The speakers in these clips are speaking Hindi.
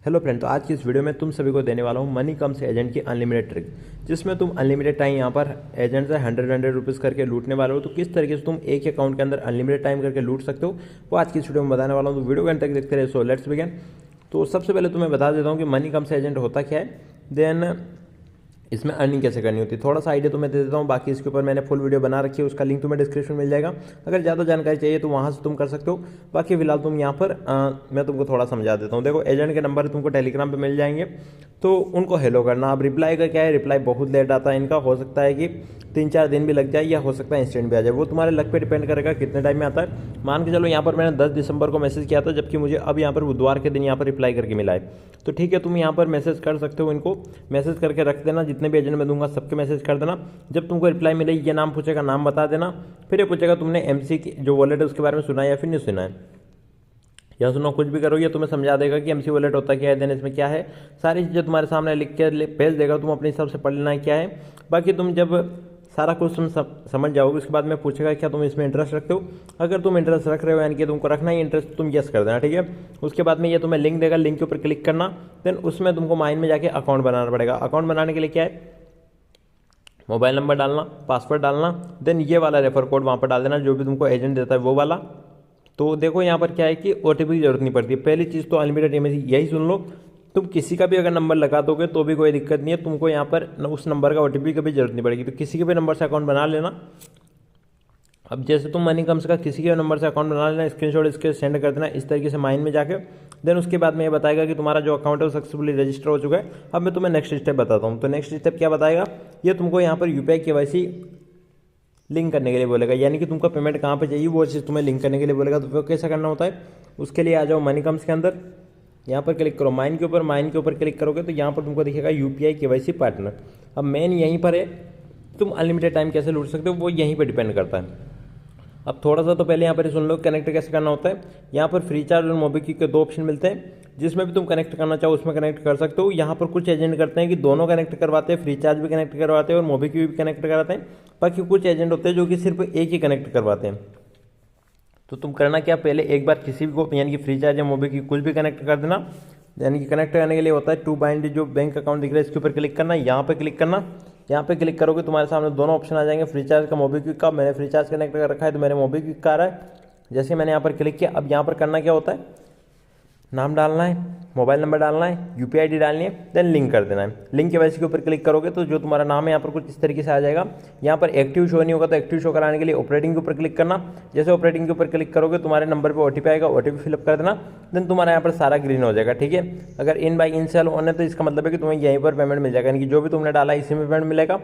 हेलो फ्रेंड, तो आज की इस वीडियो में तुम सभी को देने वाला हूँ मनी कम्स एजेंट की अनलिमिटेड ट्रिक, जिसमें तुम अनलिमिटेड टाइम यहाँ पर एजेंट से 100 रुपीज़ करके लूटने वाले हो। तो किस तरीके से तुम एक अकाउंट के अंदर अनलिमिटेड टाइम करके लूट सकते हो वो आज की इस वीडियो में बताने वाला हूँ। तो वीडियो के अंत तक देखते रहे। So let's begin. तो सबसे पहले तुम्हें बता देता हूँ कि मनी कम्स एजेंट होता क्या है, देन इसमें अर्निंग कैसे करनी होती है। थोड़ा सा आइडिया तुम्हें दे देता हूँ, बाकी इसके ऊपर मैंने फुल वीडियो बना रखी है, उसका लिंक तुम्हें डिस्क्रिप्शन में मिल जाएगा। अगर ज़्यादा जानकारी चाहिए तो वहाँ से तुम कर सकते हो। बाकी फिलहाल तुम यहाँ पर मैं तुमको थोड़ा समझा देता हूँ। देखो, एजेंट के नंबर तुमको टेलीग्राम पे मिल जाएंगे, तो उनको हेलो करना। अब रिप्लाई का क्या है, रिप्लाई बहुत लेट आता है इनका, हो सकता है कि 3-4 दिन भी लग जाए या हो सकता है इंस्टेंट भी आ जाए। वो तुम्हारे लक पे डिपेंड करेगा कितने टाइम में आता है। मान के चलो यहाँ पर मैंने 10 दिसंबर को मैसेज किया था, जबकि मुझे अब यहाँ पर बुधवार के दिन यहाँ पर रिप्लाई करके मिला है। तो ठीक है, तुम यहाँ पर मैसेज कर सकते हो, इनको मैसेज करके रख देना। जितने भी एजेंट मैं दूंगा सबके मैसेज कर देना। जब तुमको रिप्लाई मिले, ये नाम पूछेगा, नाम बता देना। फिर ये पूछेगा तुमने एमसी की जो वॉलेट है उसके बारे में सुना है या फिर नहीं सुना है। या सुनो, कुछ भी करो, ये तुम्हें समझा देगा कि एमसी वॉलेट होता क्या है, देन इसमें क्या है, सारी चीज़ें तुम्हारे सामने लिख के भेज देगा। तुम अपने हिसाब से पढ़ लेना है क्या है। बाकी तुम जब सारा कुछ तुम समझ जाओगे, उसके बाद में पूछेगा क्या तुम इसमें इंटरेस्ट रखते हो। अगर तुम इंटरेस्ट रख रहे हो, यानी कि तुमको रखना ही इंटरेस्ट, तो तुम यस कर देना, ठीक है। उसके बाद में ये तुम्हें लिंक देगा, लिंक के ऊपर क्लिक करना। देन उसमें तुमको माइन में जाके अकाउंट बनाना पड़ेगा। अकाउंट बनाने के लिए क्या है, मोबाइल नंबर डालना, पासवर्ड डालना, देन ये वाला रेफर कोड वहाँ पर डाल देना जो भी तुमको एजेंट देता है वो वाला। तो देखो यहाँ पर क्या है कि ओटीपी की जरूरत नहीं पड़ती। पहली चीज़ तो अनलिमिटेड इमेज यही सुन लो, तुम किसी का भी अगर नंबर लगा दोगे तो भी कोई दिक्कत नहीं है। तुमको यहाँ पर उस नंबर का ओटीपी की भी जरूरत नहीं पड़ेगी। तो किसी के भी नंबर से अकाउंट बना लेना। अब जैसे तुम मनी कम्स का किसी के नंबर से अकाउंट बना लेना, स्क्रीनशॉट इसके सेंड कर देना इस तरीके से माइन में जाके। देन उसके बाद में ये बताएगा कि तुम्हारा जो अकाउंट है वो सक्सेसफुली रजिस्टर हो चुका है। अब मैं तुम्हें नेक्स्ट स्टेप बताता हूँ। तो नेक्स्ट स्टेप क्या बताएगा, ये तुमको यहाँ पर यूपीआई केवाईसी लिंक करने के लिए बोलेगा, यानी कि तुमको पेमेंट कहाँ पे चाहिए वो चीज़ तुम्हें लिंक करने के लिए बोलेगा। तो वो कैसा करना होता है, उसके लिए आ जाओ मनी कम्स के अंदर, यहाँ पर क्लिक करो माइन के ऊपर। माइन के ऊपर क्लिक करोगे तो यहाँ पर तुमको दिखेगा यूपीआई केवाईसी पार्टनर। अब मेन यहीं पर है, तुम अनलिमिटेड टाइम कैसे लूट सकते हो वो यहीं पर डिपेंड करता है। अब थोड़ा सा तो पहले यहाँ पर सुन लो, कनेक्ट कैसे करना होता है। यहाँ पर फ्री चार्ज और मोबिक्विक के 2 ऑप्शन मिलते हैं, जिसमें भी तुम कनेक्ट करना चाहो उसमें कनेक्ट कर सकते हो। यहाँ पर कुछ एजेंट करते हैं कि दोनों कनेक्ट करवाते हैं, फ्री चार्ज भी कनेक्ट करवाते हैं और मोबिक्विक भी कनेक्ट करवाते हैं। बाकी कुछ एजेंट होते हैं जो कि सिर्फ एक ही कनेक्ट करवाते हैं। तो तुम करना क्या, पहले एक बार किसी भी को, यानी कि फ्री चार्ज या मोबिक्विक कुछ भी कनेक्ट कर देना। यानी कि कनेक्ट करने के लिए होता है टू बाइंड, जो बैंक अकाउंट दिख रहा है इसके ऊपर क्लिक करना, यहाँ पे क्लिक करना। यहाँ पे क्लिक करोगे तुम्हारे सामने दोनों ऑप्शन आ जाएंगे, फ्री चार्ज का, मोबिक्विक का। मैंने फ्री चार्ज कनेक्ट कर रखा है तो मेरे मोबिक्विक का आ रहा है। जैसे मैंने यहाँ पर क्लिक किया, अब यहाँ पर करना क्या होता है, नाम डालना है, मोबाइल नंबर डालना है, यूपीआई आईडी डालनी है, देन लिंक कर देना है। लिंक केवाईसी के ऊपर क्लिक करोगे तो जो तुम्हारा नाम है यहाँ पर कुछ इस तरीके से आ जाएगा। यहाँ पर एक्टिव शो नहीं होगा, तो एक्टिव शो कराने के लिए ऑपरेटिंग के ऊपर क्लिक करना। जैसे ऑपरेटिंग के ऊपर क्लिक करोगे तुम्हारे नंबर पे ओटीपी आएगा, ओटीपी फिलअप कर देना। देन तुम्हारा यहाँ पर सारा ग्रीन हो जाएगा, ठीक है। अगर in by in cell on है तो इसका मतलब है कि तुम्हें यहीं पर पेमेंट मिल जाएगा, यानी कि जो भी तुमने डाला है इसी में पेमेंट मिलेगा।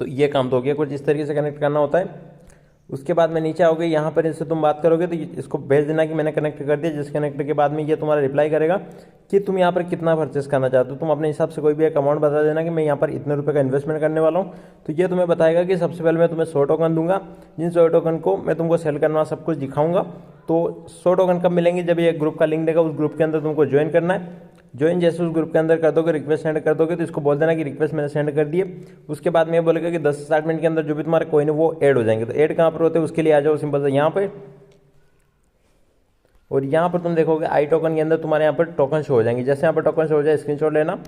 तो ये काम तो हो गया, कुछ इस तरीके से कनेक्ट करना होता है। उसके बाद में नीचे आओगे, यहाँ पर इससे तुम बात करोगे तो इसको भेज देना कि मैंने कनेक्ट कर दिया। जिस कनेक्ट के बाद में ये तुम्हारा रिप्लाई करेगा कि तुम यहाँ पर कितना परचेस करना चाहते हो। तुम अपने हिसाब से कोई भी एक अमाउंट बता देना कि मैं यहाँ पर इतने रुपये का इन्वेस्टमेंट करने वाला हूँ। तो ये तुम्हें बताएगा कि सबसे पहले मैं तुम्हें 100 टोकन दूंगा, जिन 100 टोकन को मैं तुमको सेल करना सब कुछ दिखाऊंगा। तो 100 टोकन कब मिलेंगे, जब ये ग्रुप का लिंक देगा, उस ग्रुप के अंदर तुमको ज्वाइन करना है। ज्वाइन जैसे उस ग्रुप के अंदर कर दोगे, रिक्वेस्ट सेंड कर दोगे, तो इसको बोल देना कि रिक्वेस्ट मैंने सेंड कर दिए। उसके बाद में ये बोलेगा कि 10 से 60 मिनट के अंदर जो भी तुम्हारे कोइन है वो ऐड हो जाएंगे। तो ऐड कहाँ पर होते हैं, उसके लिए आ जाओ सिंपल से यहाँ पे। और यहाँ पर तुम देखोगे आई टोकन के अंदर तुम्हारे यहाँ पर टोकन शो हो जाएंगे। जैसे यहाँ पर टोकन शो हो जाए, स्क्रीनशॉट लेना।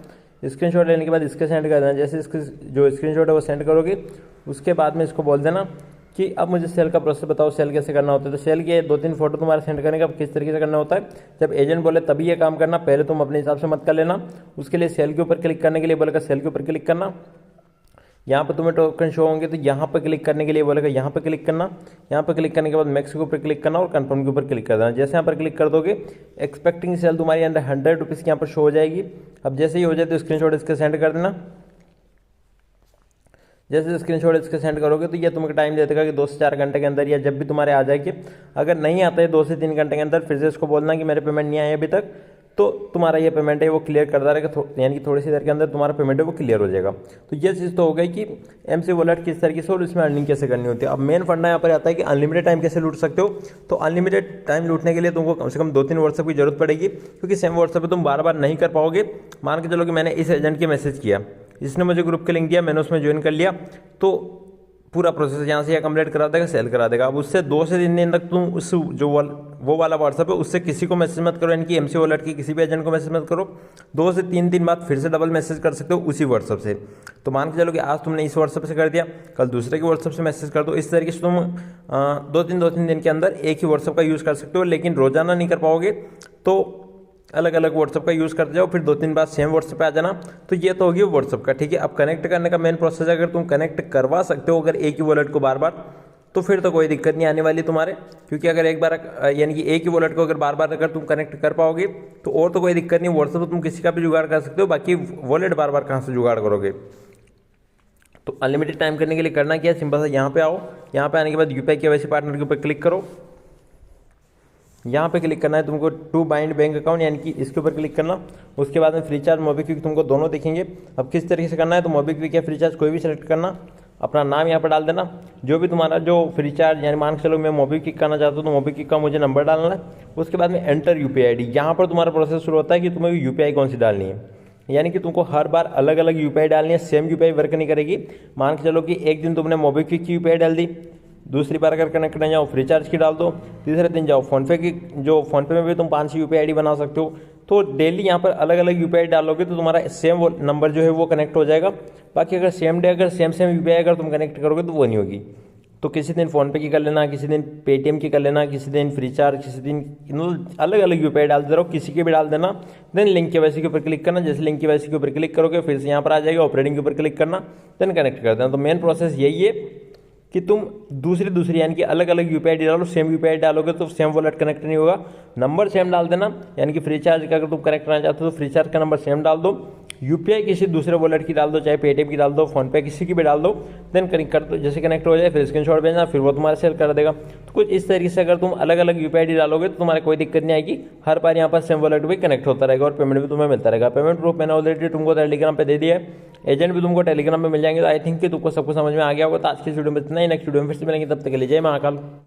स्क्रीनशॉट लेने के बाद इसके सेंड कर देना। जैसे इसके जो स्क्रीनशॉट है वो सेंड करोगे, उसके बाद में इसको बोल देना कि अब मुझे सेल का प्रोसेस बताओ, सेल कैसे करना होता है। तो सेल के 2-3 फोटो तुम्हारे सेंड करने का किस तरीके से करना होता है, जब एजेंट बोले तभी ये काम करना, पहले तुम अपने हिसाब से मत कर लेना। उसके लिए सेल के ऊपर क्लिक करने के लिए बोलेगा सेल के ऊपर क्लिक करना। यहाँ पर तुम्हें टोकन शो होंगे तो यहाँ पर क्लिक करने के लिए बोलेगा यहाँ पर क्लिक करना। यहाँ पर क्लिक करने के बाद मैक्स के ऊपर क्लिक करना और कंफर्म के ऊपर क्लिक कर देना। जैसे यहाँ पर क्लिक कर दोगे, एक्सपेक्टिंग सेल तुम्हारी अंदर 100 रुपीज़ की यहाँ पर शो हो जाएगी। अब जैसे ही हो जाए तो स्क्रीनशॉट इसके सेंड कर देना। जैसे स्क्रीनशॉट इसके सेंड करोगे तो ये तुम्हें टाइम दे देगा कि 2 से 4 घंटे के अंदर या जब भी तुम्हारे आ जाएगी। अगर नहीं आता है 2 से 3 घंटे के अंदर, फिर से इसको बोलना कि मेरे पेमेंट नहीं आए अभी तक, तो तुम्हारा ये पेमेंट है वो क्लियर करता रहेगा। यानी कि थोड़ी सी देर के अंदर तुम्हारा पेमेंट है वो क्लियर हो जाएगा। तो ये चीज़ तो हो गई कि एमसी वॉलेट किस तरीके से और इसमें अर्निंग कैसे करनी होती है। अब मेन फंडा यहाँ पर आता है कि अनलिमिटेड टाइम कैसे लूट सकते हो। तो अनलिमिटेड टाइम लूटने के लिए तुमको कम से कम 2-3 व्हाट्सएप की जरूरत पड़ेगी, क्योंकि सेम व्हाट्सएप पर तुम बार बार नहीं कर पाओगे। मान के चलो कि मैंने इस एजेंट के मैसेज किया, इसने मुझे ग्रुप के लिंक दिया, मैंने उसमें ज्वाइन कर लिया, तो पूरा प्रोसेस यहाँ से कंप्लीट करा देगा, सेल करा देगा। अब उससे 2 से 3 दिन तक तुम उस जो वो वाला व्हाट्सएप है उससे किसी को मैसेज मत करो, यानी कि एमसी वॉलेट की किसी भी एजेंट को मैसेज मत करो। 2 से 3 दिन बाद फिर से डबल मैसेज कर सकते हो उसी व्हाट्सएप से। तो मान के चलो कि आज तुमने इस व्हाट्सएप से कर दिया, कल दूसरे के व्हाट्सएप से मैसेज कर दो। इस तरीके से तुम 2-3 दिन के अंदर एक ही व्हाट्सएप का यूज़ कर सकते हो, लेकिन रोजाना नहीं कर पाओगे तो अलग अलग व्हाट्सएप का यूज़ करते जाओ, फिर 2-3 बार सेम व्हाट्सएप पे आ जाना। तो ये तो होगी व्हाट्सएप का, ठीक है। अब कनेक्ट करने का मेन प्रोसेस है, अगर तुम कनेक्ट करवा सकते हो अगर एक ही वॉलेट को बार बार, तो फिर तो कोई दिक्कत नहीं आने वाली तुम्हारे, क्योंकि अगर एक बार यानी कि एक ही वॉलेट को अगर बार बार अगर तुम कनेक्ट कर पाओगे तो और तो कोई दिक्कत नहीं। व्हाट्सएप तुम किसी का भी जुगाड़ कर सकते हो, बाकी वॉलेट बार बार कहाँ से जुगाड़ करोगे। तो अनलिमिटेड टाइम करने के लिए करना क्या है, सिंपल सा यहाँ पे आओ, यहाँ पे आने के बाद यूपीआई केवाईसी पार्टनर के ऊपर क्लिक करो। यहाँ पे क्लिक करना है तुमको टू बाइंड बैंक अकाउंट, यानी कि इसके ऊपर क्लिक करना। उसके बाद में फ्रीचार्ज, मोबीक्विक तुमको दोनों दिखेंगे। अब किस तरीके से करना है, तो मोबीक्विक या फ्रीचार्ज कोई भी सेलेक्ट करना, अपना नाम यहाँ पर डाल देना, जो भी तुम्हारा जो फ्रीचार्ज, यानी मान के चलो मैं मोबीक्विक करना चाहता हूँ तो मोबीक्विक का मुझे नंबर डालना है। उसके बाद में एंटर यूपीआई आईडी, यहाँ पर तुम्हारा प्रोसेस शुरू होता है कि तुम्हें यूपीआई कौन सी डालनी है, यानी कि तुमको हर बार अलग अलग यूपीआई डालनी है, सेम यूपीआई वर्क नहीं करेगी। मान के चलो कि एक दिन तुमने मोबीक्विक की यूपीआई डाल दी, दूसरी बार अगर कनेक्ट करना जाओ फ्रीचार्ज की डाल दो, तीसरे दिन जाओ फोनपे की, जो फोनपे में भी तुम 5 यूपीआई आईडी बना सकते हो। तो डेली यहाँ पर अलग अलग यूपीआई डालोगे तो तुम्हारा सेम नंबर जो है वो कनेक्ट हो जाएगा। बाकी अगर सेम डे अगर सेम यूपीआई अगर तुम कनेक्ट करोगे तो वो नहीं होगी। तो किसी दिन फोनपे की कर लेना, किसी दिन पेटीएम की कर लेना, किसी दिन फ्रीचार्ज, किसी दिन अलग अलग यूपीआई डालते रहो, किसी के भी डाल देना। देन लिंक केवाईसी के ऊपर क्लिक करना, जैसे लिंक केवाईसी के ऊपर क्लिक करोगे फिर से यहाँ पर आ जाएगा, ऑपरेटिंग के ऊपर क्लिक करना, देन कनेक्ट कर देना। तो मेन प्रोसेस यही है कि तुम दूसरी यानी कि अलग अलग यूपीआई डालो, सेम यूपीआई डालोगे तो सेम वॉलेट कनेक्ट नहीं होगा। नंबर सेम डाल देना, यानी कि फ्रीचार्ज का अगर तुम कनेक्ट करना चाहते हो तो फ्रीचार्ज का नंबर सेम डाल दो, यूपीआई किसी दूसरे वॉलेट की डाल दो, चाहे पेटीएम की डाल दो, फोनपे किसी की भी डाल दो, देन कनेक्ट कर दो। जैसे कनेक्ट हो जाए फिर स्क्रीनशॉट भेजना, फिर वो तुम्हारे सेल कर देगा। तो कुछ इस तरीके से अगर तुम अलग अलग यूपीआई डालोगे तो तुम्हारे कोई दिक्कत नहीं आएगी, हर बार यहाँ पर सेम वॉलेट भी कनेक्ट होता रहेगा और पेमेंट भी तुम्हें मिलता रहेगा। पेमेंट प्रूफ मैंने ऑलरेडी तुमको टेलीग्राम पे दे दिया है, एजेंट भी तुमको टेलीग्राम पे मिल जाएंगे। तो आई थिंक कि तुमको सबको समझ में आ गया होगा। तो आज की वीडियो में इतना ही, नेक्स्ट वीडियो में फिर से मिलेंगे, तब तक के लिए जय महाकाल।